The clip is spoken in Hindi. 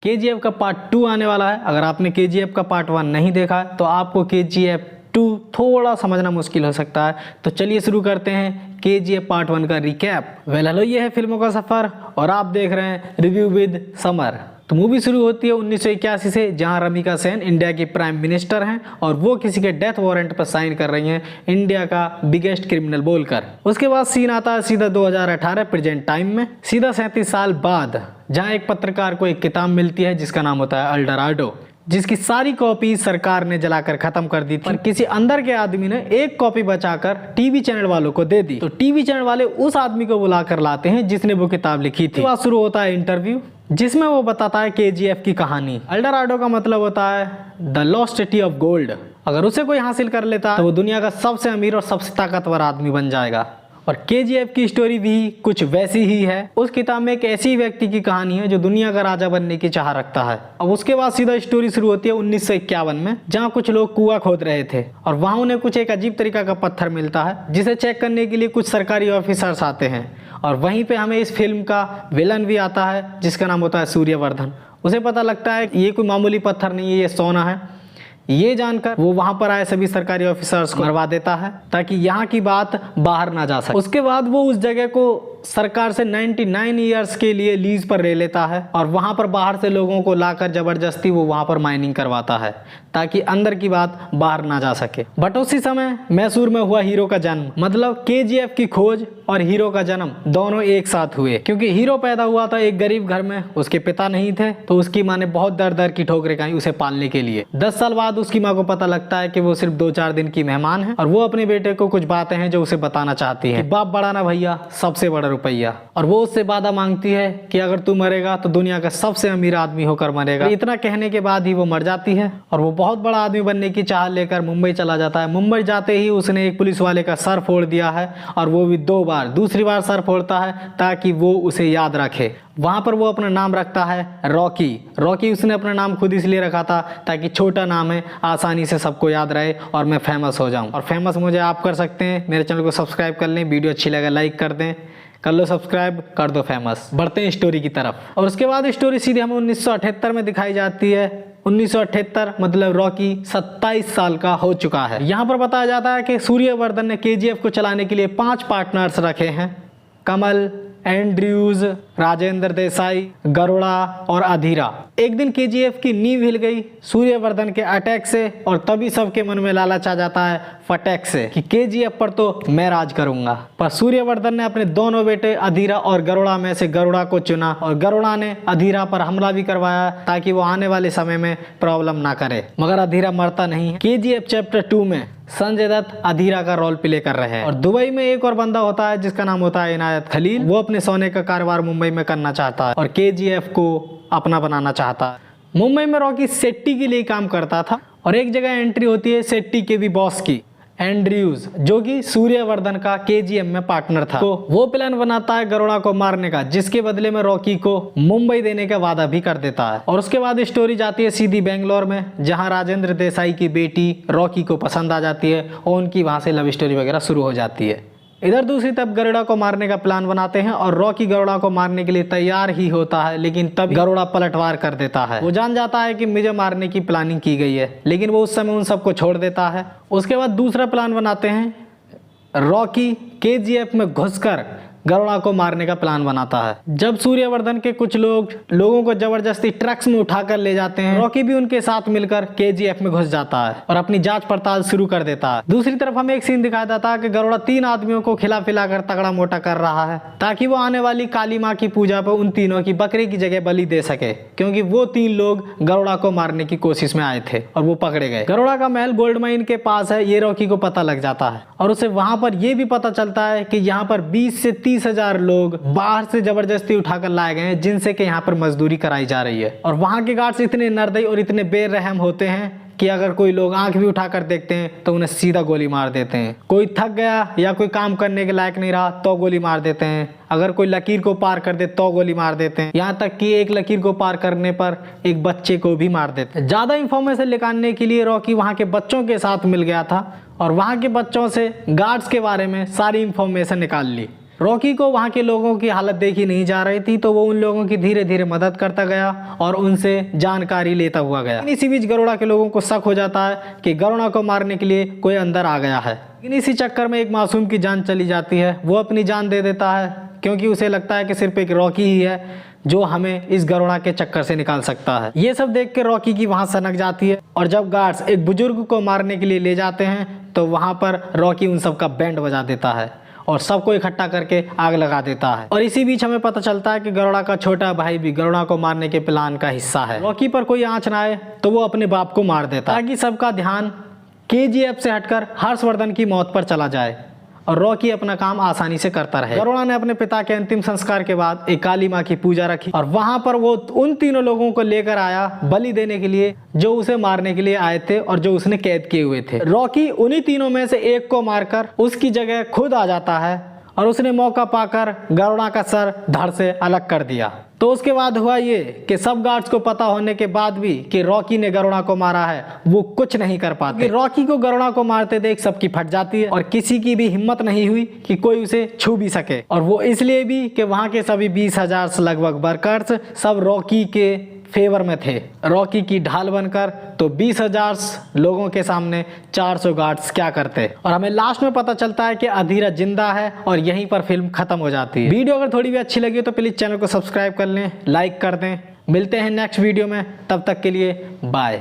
KGF का पार्ट 2 आने वाला है। अगर आपने KGF का पार्ट 1 नहीं देखा तो आपको KGF 2 थोड़ा समझना मुश्किल हो सकता है। तो चलिए शुरू करते हैं KGF पार्ट 1 का रिकैप। हेलो, ये है फिल्मों का सफ़र और आप देख रहे हैं रिव्यू विद समर। तो मूवी शुरू होती है 1981 से, जहां रमिका सेन इंडिया की प्राइम मिनिस्टर हैं और वो किसी के डेथ वारंट पर साइन कर रही हैं इंडिया का बिगेस्ट क्रिमिनल बोलकर। उसके बाद सीन आता है सीधा 2018 प्रेजेंट टाइम में, सीधा 37 साल बाद, जहां एक पत्रकार को एक किताब मिलती है जिसका नाम होता है अल्डोराडो, जिसकी सारी कॉपी सरकार ने जलाकर खत्म कर दी थी। पर किसी अंदर के आदमी ने एक कॉपी बचाकर टीवी चैनल वालों को दे दी। तो टीवी चैनल वाले उस आदमी को बुलाकर लाते हैं जिसने वो किताब लिखी थी। बाद शुरू होता है इंटरव्यू, जिसमें वो बताता है KGF की कहानी। अल्डोराडो का मतलब होता है the lost city of gold. अगर उसे कोई हासिल कर लेता तो वो दुनिया का सबसे अमीर और सबसे ताकतवर आदमी बन जाएगा। और KGF की स्टोरी भी कुछ वैसी ही है। उस किताब में एक ऐसी व्यक्ति की कहानी है जो दुनिया का राजा बनने की चाह रखता है। अब उसके बाद सीधा स्टोरी शुरू होती है 1951 में, जहां कुछ लोग कुआं खोद रहे थे और वहां उन्हें कुछ एक अजीब तरीका का पत्थर मिलता है, जिसे चेक करने के लिए कुछ सरकारी ऑफिसर्स आते हैं। और वहीं पे हमें इस फिल्म का विलन भी आता है जिसका नाम होता है सूर्यवर्धन। उसे पता लगता है ये कोई मामूली पत्थर नहीं है, ये सोना है। ये जानकर वो वहां पर आए सभी सरकारी ऑफिसर्स को मरवा देता है ताकि यहाँ की बात बाहर ना जा सके। उसके बाद वो उस जगह को सरकार से 99 ईयर्स के लिए लीज पर ले लेता है और वहां पर बाहर से लोगों को लाकर जबरदस्ती वो वहां पर माइनिंग करवाता है ताकि अंदर की बात बाहर ना जा सके। बट उसी समय मैसूर में हुआ हीरो का जन्म, मतलब KGF की खोज और हीरो का जन्म दोनों एक साथ हुए। क्योंकि हीरो पैदा हुआ था एक गरीब घर में, उसके पिता नहीं थे, तो उसकी माँ ने बहुत दर दर की ठोकरें खाई उसे पालने के लिए। 10 साल बाद उसकी माँ को पता लगता है कि वो सिर्फ 2-4 दिन की मेहमान है और वो अपने बेटे को कुछ बातें हैं जो उसे बताना चाहती है। बाप बड़ा ना भैया, सबसे बड़ा रुपया। और वो उससे वादा मांगती है कि अगर तू मरेगा तो दुनिया का सबसे अमीर आदमी होकर मरेगा। इतना कहने के बाद ही वो मर जाती है और वो बहुत बड़ा आदमी बनने की चाह लेकर मुंबई चला जाता है। मुंबई जाते ही उसने एक पुलिस वाले का सर फोड़ दिया है और वो भी 2 बार, दूसरी बार सर फोड़ता है ताकि वो उसे याद रखे। वहां पर वो अपना नाम रखता है रॉकी। रॉकी उसने अपना नाम खुद इसलिए रखा था ताकि छोटा नाम है, आसानी से सबको याद रहे और मैं फेमस हो जाऊं। और फेमस मुझे आप कर सकते हैं, मेरे चैनल को सब्सक्राइब कर लें, वीडियो अच्छी लगे लाइक कर दें, कर लो सब्सक्राइब, कर दो फेमस। बढ़ते हैं स्टोरी की तरफ। और उसके बाद स्टोरी सीधे हमें 1978 में दिखाई जाती है। 1978 मतलब रॉकी 27 साल का हो चुका है। यहाँ पर बताया जाता है कि सूर्यवर्धन ने KGF को चलाने के लिए 5 पार्टनर्स रखे हैं, कमल, एंड्रयूज, राजेंद्र देसाई, गरुड़ा और अधीरा। एक दिन KGF की नींव हिल गई सूर्यवर्धन के अटैक से और तभी सबके मन में लालच आ जाता है फटैक से कि KGF पर तो मैं राज करूंगा। पर सूर्यवर्धन ने अपने दोनों बेटे अधीरा और गरुड़ा में से गरुड़ा को चुना और गरुड़ा ने अधीरा पर हमला भी करवाया ताकि वो आने वाले समय में प्रॉब्लम ना करे। मगर अधीरा मरता नहीं है। KGF चैप्टर 2 में संजय दत्त अधीरा का रोल प्ले कर रहे हैं। और दुबई में एक और बंदा होता है जिसका नाम होता है इनायत खलील। वो अपने सोने का कारोबार मुंबई में करना चाहता है और KGF को अपना बनाना चाहता है। मुंबई में रॉकी सेट्टी के लिए काम करता था और एक जगह एंट्री होती है सेट्टी के भी बॉस की, एंड्रयूज, जो कि सूर्यवर्धन का KGF में पार्टनर था। तो वो प्लान बनाता है गरुड़ा को मारने का, जिसके बदले में रॉकी को मुंबई देने का वादा भी कर देता है। और उसके बाद स्टोरी जाती है सीधी बेंगलोर में, जहां राजेंद्र देसाई की बेटी रॉकी को पसंद आ जाती है और उनकी वहां से लव स्टोरी वगैरह शुरू हो जाती है। इधर दूसरी तरफ गरुड़ा को मारने का प्लान बनाते हैं और रॉकी गरुड़ा को मारने के लिए तैयार ही होता है, लेकिन तब गरुड़ा पलटवार कर देता है। वो जान जाता है कि मुझे मारने की प्लानिंग की गई है, लेकिन वो उस समय उन सबको छोड़ देता है। उसके बाद दूसरा प्लान बनाते हैं, रॉकी KGF में घुसकर गरुड़ा को मारने का प्लान बनाता है। जब सूर्यवर्धन के कुछ लोगों को जबरदस्ती ट्रक्स में उठाकर ले जाते हैं, रॉकी भी उनके साथ मिलकर KGF में घुस जाता है और अपनी जांच पड़ताल शुरू कर देता है। दूसरी तरफ हमें एक सीन दिखाया जाता है कि गरुड़ा 3 आदमियों को खिला पिलाकर तगड़ा मोटा कर रहा है ताकि वो आने वाली काली माँ की पूजा पर उन तीनों की बकरी की जगह बलि दे सके, क्योंकि वो 3 लोग गरुड़ा को मारने की कोशिश में आए थे और वो पकड़े गए। गरुड़ा का महल गोल्ड माइन के पास है, ये रॉकी को पता लग जाता है और उसे वहां पर यह भी पता चलता है कि यहाँ पर 20 से 30 हजार लोग बाहर से जबरदस्ती उठाकर लाए गए हैं, जिनसे कि यहाँ पर मजदूरी कराई जा रही है। और वहां के गार्ड्स इतने निर्दयी और इतने बेरहम होते हैं कि अगर कोई लोग आंख भी उठाकर देखते हैं तो उन्हें सीधा गोली मार देते हैं। कोई थक गया या कोई काम करने के लायक नहीं रहा तो गोली मार देते हैं। अगर कोई लकीर को पार कर दे तो गोली मार देते हैं। यहाँ तक कि एक लकीर को पार करने पर एक बच्चे को भी मार देते हैं। ज्यादा इंफॉर्मेशन निकालने के लिए रॉकी वहाँ के बच्चों के साथ मिल गया था और वहाँ के बच्चों से गार्ड्स के बारे में सारी इंफॉर्मेशन निकाल ली। रॉकी को वहाँ के लोगों की हालत देखी नहीं जा रही थी, तो वो उन लोगों की धीरे धीरे मदद करता गया और उनसे जानकारी लेता हुआ गया। इसी बीच गरुड़ा के लोगों को शक हो जाता है कि गरुड़ा को मारने के लिए कोई अंदर आ गया है। इसी चक्कर में एक मासूम की जान चली जाती है। वो अपनी जान दे देता है क्योंकि उसे लगता है कि सिर्फ एक रॉकी ही है जो हमें इस गरुड़ा के चक्कर से निकाल सकता है। ये सब देख के रॉकी की वहां सनक जाती है और जब गार्ड्स एक बुजुर्ग को मारने के लिए ले जाते हैं तो वहां पर रॉकी उन सब का बैंड बजा देता है और सबको इकट्ठा करके आग लगा देता है। और इसी बीच हमें पता चलता है कि गरुड़ा का छोटा भाई भी गरुड़ा को मारने के प्लान का हिस्सा है। रॉकी पर कोई आंच ना आए तो वो अपने बाप को मार देता है ताकि सबका ध्यान केजीएफ से हटकर हर्षवर्धन की मौत पर चला जाए और रॉकी अपना काम आसानी से करता रहे। गरुड़ा ने अपने पिता के अंतिम संस्कार के बाद एक काली माँ की पूजा रखी और वहां पर वो उन तीनों लोगों को लेकर आया बलि देने के लिए जो उसे मारने के लिए आए थे और जो उसने कैद किए हुए थे। रॉकी उन्हीं तीनों में से एक को मारकर उसकी जगह खुद आ जाता है और उसने मौका पाकर गरुड़ा का सर धड़ से अलग कर दिया। तो उसके बाद हुआ ये कि सब गार्ड्स को पता होने के बाद भी कि रॉकी ने गरुड़ा को मारा है, वो कुछ नहीं कर पाते। रॉकी को गरुड़ा को मारते देख सबकी फट जाती है और किसी की भी हिम्मत नहीं हुई कि कोई उसे छू भी सके। और वो इसलिए भी कि वहां के सभी 20,000 से लगभग वर्कर्स सब रॉकी के फेवर में थे, रॉकी की ढाल बनकर। तो 20,000 लोगों के सामने 400 गार्ड्स क्या करते। और हमें लास्ट में पता चलता है कि अधीरा जिंदा है और यहीं पर फिल्म खत्म हो जाती है। वीडियो अगर थोड़ी भी अच्छी लगी तो प्लीज चैनल को सब्सक्राइब कर लें, लाइक कर दें। मिलते हैं नेक्स्ट वीडियो में, तब तक के लिए बाय।